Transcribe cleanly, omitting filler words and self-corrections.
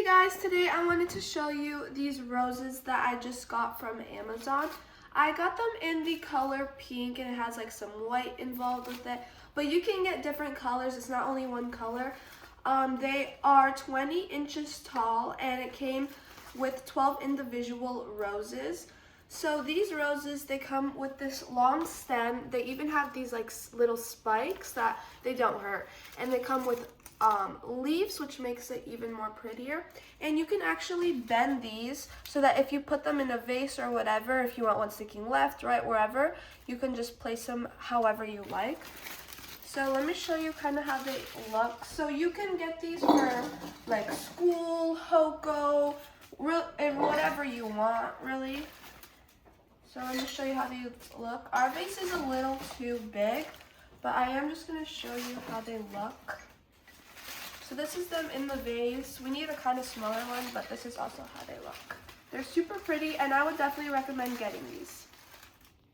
Guys, today I wanted to show you these roses that I just got from Amazon. I got them in the color pink and it has like some white involved with it, but you can get different colors. It's not only one color. They are 20 inches tall and it came with 12 individual roses. So these roses, they come with this long stem. They even have these like little spikes that they don't hurt, and they come with leaves, which makes it even more prettier. And you can actually bend these so that if you put them in a vase or whatever, if you want one sticking left, right, wherever, you can just place them however you like. So let me show you kind of how they look. So you can get these for like school, hoko, and whatever you want, really. So let me show you how they look. Our vase is a little too big, but I am just going to show you how they look. So this is them in the vase. We need a kind of smaller one, but this is also how they look. They're super pretty, and I would definitely recommend getting these.